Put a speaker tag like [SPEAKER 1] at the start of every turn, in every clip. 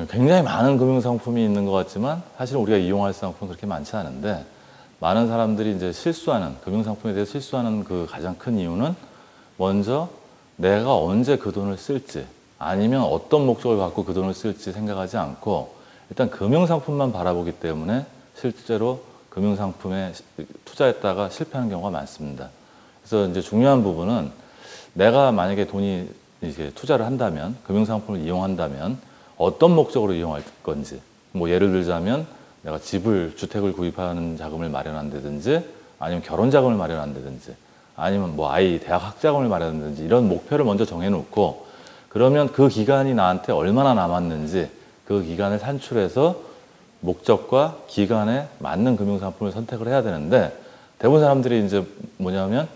[SPEAKER 1] 굉장히 많은 금융상품이 있는 것 같지만 사실 우리가 이용할 상품은 그렇게 많지 않은데, 많은 사람들이 이제 실수하는, 금융상품에 대해서 실수하는 그 가장 큰 이유는 먼저 내가 언제 그 돈을 쓸지, 아니면 어떤 목적을 갖고 그 돈을 쓸지 생각하지 않고 일단 금융상품만 바라보기 때문에 실제로 금융상품에 투자했다가 실패하는 경우가 많습니다. 그래서 이제 중요한 부분은 내가 만약에 돈이 이제 투자를 한다면, 금융상품을 이용한다면 어떤 목적으로 이용할 건지, 뭐 예를 들자면 내가 주택을 구입하는 자금을 마련한다든지, 아니면 결혼 자금을 마련한다든지, 아니면 뭐 아이 대학 학자금을 마련한다든지, 이런 목표를 먼저 정해놓고, 그러면 그 기간이 나한테 얼마나 남았는지 그 기간을 산출해서 목적과 기간에 맞는 금융상품을 선택을 해야 되는데, 대부분 사람들이 이제 뭐냐면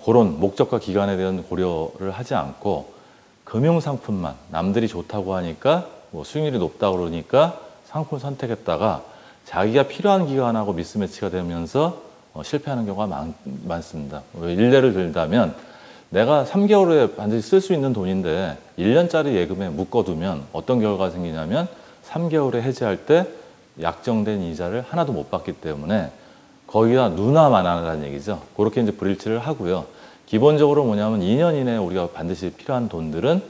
[SPEAKER 1] 그런 목적과 기간에 대한 고려를 하지 않고 금융상품만 남들이 좋다고 하니까, 뭐 수익률이 높다고 그러니까 상품을 선택했다가 자기가 필요한 기간하고 미스매치가 되면서 실패하는 경우가 많습니다. 일례를 들자면, 내가 3개월에 반드시 쓸 수 있는 돈인데 1년짜리 예금에 묶어두면 어떤 결과가 생기냐면, 3개월에 해지할 때 약정된 이자를 하나도 못 받기 때문에 거기다 누나만 하라는 얘기죠. 그렇게 이제 불일치를 하고요. 기본적으로 뭐냐면 2년 이내에 우리가 반드시 필요한 돈들은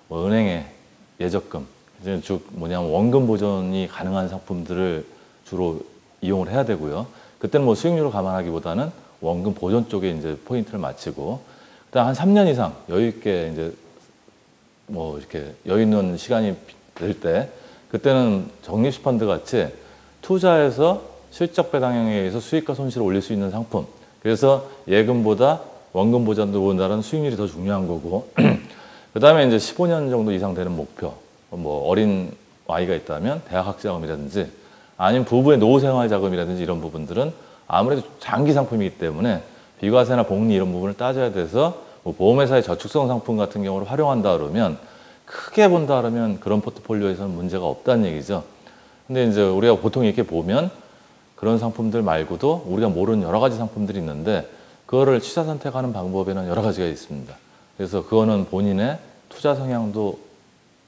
[SPEAKER 1] 뭐 은행의 예적금, 이제 즉 뭐냐면 원금 보존이 가능한 상품들을 주로 이용을 해야 되고요. 그때는 뭐 수익률을 감안하기보다는 원금 보존 쪽에 이제 포인트를 맞추고, 그다음 한 3년 이상 여유 있게 이제 뭐 이렇게 여유 있는 시간이 될 때, 그때는 적립식 펀드 같이 투자해서 실적 배당에 의해서 수익과 손실을 올릴 수 있는 상품. 그래서 예금보다 원금 보전보다는 수익률이 더 중요한 거고, 그 다음에 이제 15년 정도 이상 되는 목표, 뭐 어린 아이가 있다면 대학 학자금이라든지, 아니면 부부의 노후생활 자금이라든지, 이런 부분들은 아무래도 장기 상품이기 때문에 비과세나 복리 이런 부분을 따져야 돼서, 뭐 보험회사의 저축성 상품 같은 경우를 활용한다 그러면, 크게 본다 그러면 그런 포트폴리오에서는 문제가 없다는 얘기죠. 근데 이제 우리가 보통 이렇게 보면 그런 상품들 말고도 우리가 모르는 여러 가지 상품들이 있는데, 그거를 취사 선택하는 방법에는 여러 가지가 있습니다. 그래서 그거는 본인의 투자 성향도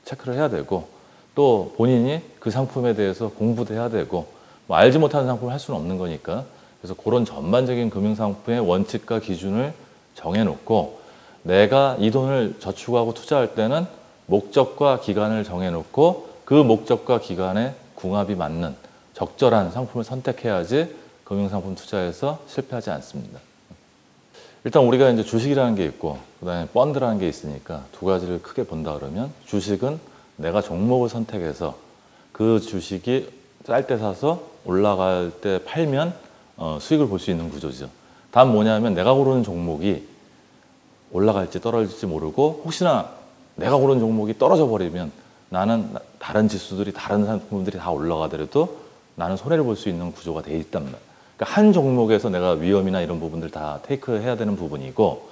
[SPEAKER 1] 체크를 해야 되고, 또 본인이 그 상품에 대해서 공부도 해야 되고, 뭐 알지 못하는 상품을 할 수는 없는 거니까. 그래서 그런 전반적인 금융상품의 원칙과 기준을 정해놓고, 내가 이 돈을 저축하고 투자할 때는 목적과 기간을 정해놓고 그 목적과 기간에 궁합이 맞는 적절한 상품을 선택해야지 금융상품 투자에서 실패하지 않습니다. 일단 우리가 이제 주식이라는 게 있고, 그다음에 펀드라는 게 있으니까 두 가지를 크게 본다 그러면, 주식은 내가 종목을 선택해서 그 주식이 쌀 때 사서 올라갈 때 팔면 수익을 볼 수 있는 구조죠. 다만 뭐냐면, 내가 고르는 종목이 올라갈지 떨어질지 모르고, 혹시나 내가 고른 종목이 떨어져 버리면 나는 다른 지수들이, 다른 상품들이 다 올라가더라도 나는 손해를 볼 수 있는 구조가 돼 있단 말이에요. 그러니까 한 종목에서 내가 위험이나 이런 부분들 다 테이크해야 되는 부분이고,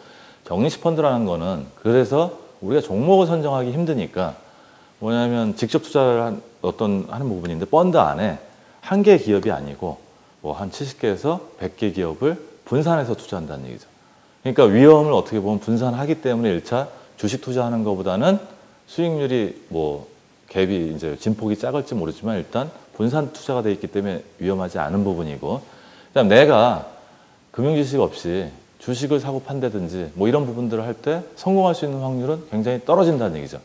[SPEAKER 1] 적립식 펀드라는 거는 그래서 우리가 종목을 선정하기 힘드니까 뭐냐면 직접 투자를 하는 부분인데, 펀드 안에 한 개 기업이 아니고 뭐 한 70개에서 100개 기업을 분산해서 투자한다는 얘기죠. 그러니까 위험을 어떻게 보면 분산하기 때문에 1차 주식 투자하는 것보다는 수익률이 뭐 갭이 이제 진폭이 작을지 모르지만 일단 분산 투자가 돼 있기 때문에 위험하지 않은 부분이고, 그다음 내가 금융지식 없이 주식을 사고 판다든지 뭐 이런 부분들을 할 때 성공할 수 있는 확률은 굉장히 떨어진다는 얘기죠.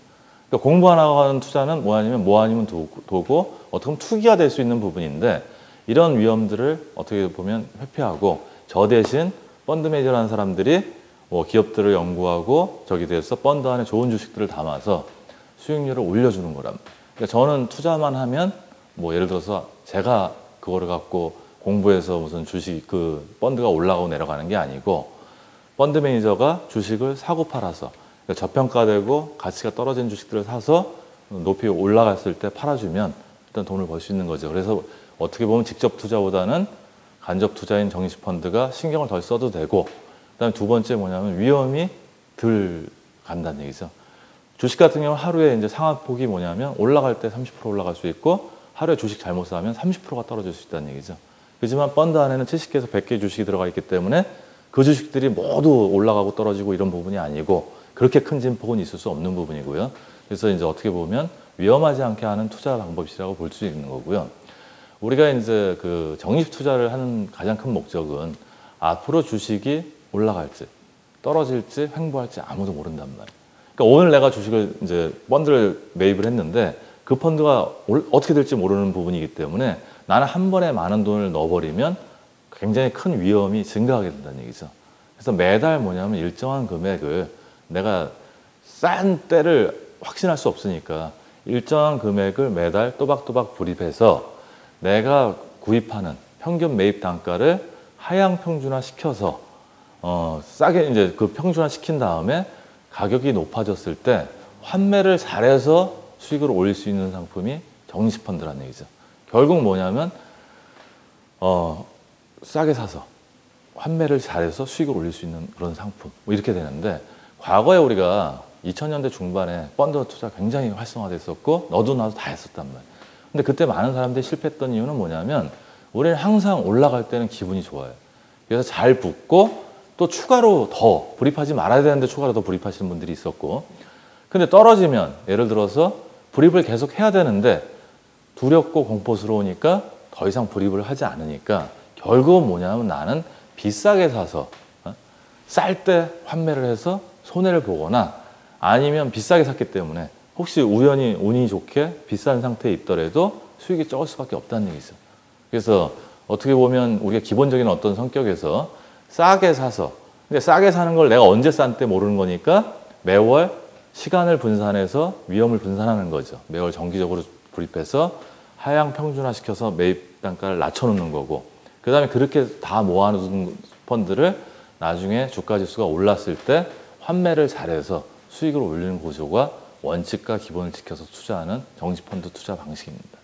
[SPEAKER 1] 그러니까 공부 안 하는 투자는 뭐 아니면 도고 어떻게 보면 투기가 될 수 있는 부분인데, 이런 위험들을 어떻게 보면 회피하고, 저 대신 펀드 매니저라는 사람들이 뭐 기업들을 연구하고 저기 대해서 펀드 안에 좋은 주식들을 담아서 수익률을 올려주는 거랍니다. 그러니까 저는 투자만 하면, 뭐 예를 들어서 제가 그거를 갖고 공부해서 무슨 주식 그 펀드가 올라가고 내려가는 게 아니고, 펀드 매니저가 주식을 사고 팔아서, 그러니까 저평가되고 가치가 떨어진 주식들을 사서 높이 올라갔을 때 팔아주면 일단 돈을 벌 수 있는 거죠. 그래서 어떻게 보면 직접 투자보다는 간접 투자인 적립식 펀드가 신경을 덜 써도 되고, 그다음에 두 번째 뭐냐면 위험이 덜 간다는 얘기죠. 주식 같은 경우는 하루에 이제 상한폭이 뭐냐면 올라갈 때 30% 올라갈 수 있고, 하루에 주식 잘못 사면 30%가 떨어질 수 있다는 얘기죠. 그렇지만 펀드 안에는 70개에서 100개 주식이 들어가 있기 때문에 그 주식들이 모두 올라가고 떨어지고 이런 부분이 아니고, 그렇게 큰 진폭은 있을 수 없는 부분이고요. 그래서 이제 어떻게 보면 위험하지 않게 하는 투자 방법이라고 볼 수 있는 거고요. 우리가 이제 그 적립 투자를 하는 가장 큰 목적은 앞으로 주식이 올라갈지 떨어질지 횡보할지 아무도 모른단 말이에요. 그러니까 오늘 내가 주식을 이제 펀드를 매입을 했는데 그 펀드가 어떻게 될지 모르는 부분이기 때문에 나는 한 번에 많은 돈을 넣어버리면 굉장히 큰 위험이 증가하게 된다는 얘기죠. 그래서 매달 뭐냐면 일정한 금액을 내가 싼 때를 확신할 수 없으니까 일정한 금액을 매달 또박또박 불입해서 내가 구입하는 평균 매입 단가를 하향 평준화 시켜서 싸게 이제 그 평준화 시킨 다음에 가격이 높아졌을 때 환매를 잘해서 수익을 올릴 수 있는 상품이 적립 펀드라는 얘기죠. 결국 뭐냐면 싸게 사서 환매를 잘해서 수익을 올릴 수 있는 그런 상품 뭐 이렇게 되는데 과거에 우리가 2000년대 중반에 펀드 투자 굉장히 활성화됐었고 너도 나도 다 했었단 말이에요. 근데 그때 많은 사람들이 실패했던 이유는 뭐냐면 우리는 항상 올라갈 때는 기분이 좋아요. 그래서 잘 붙고 또 추가로 더 불입하지 말아야 되는데 추가로 더 불입하시는 분들이 있었고 근데 떨어지면 예를 들어서 불입을 계속 해야 되는데 두렵고 공포스러우니까 더 이상 불입을 하지 않으니까 결국은 뭐냐면 나는 비싸게 사서 쌀 때 환매를 해서 손해를 보거나 아니면 비싸게 샀기 때문에 혹시 우연히 운이 좋게 비싼 상태에 있더라도 수익이 적을 수밖에 없다는 얘기죠. 그래서 어떻게 보면 우리가 기본적인 어떤 성격에서 싸게 사서 근데 싸게 사는 걸 내가 언제 싼 때 모르는 거니까 매월 시간을 분산해서 위험을 분산하는 거죠. 매월 정기적으로 불입해서 하향 평준화시켜서 매입 단가를 낮춰놓는 거고 그 다음에 그렇게 다 모아놓은 펀드를 나중에 주가 지수가 올랐을 때 환매를 잘해서 수익을 올리는 구조가 원칙과 기본을 지켜서 투자하는 적립 펀드 투자 방식입니다.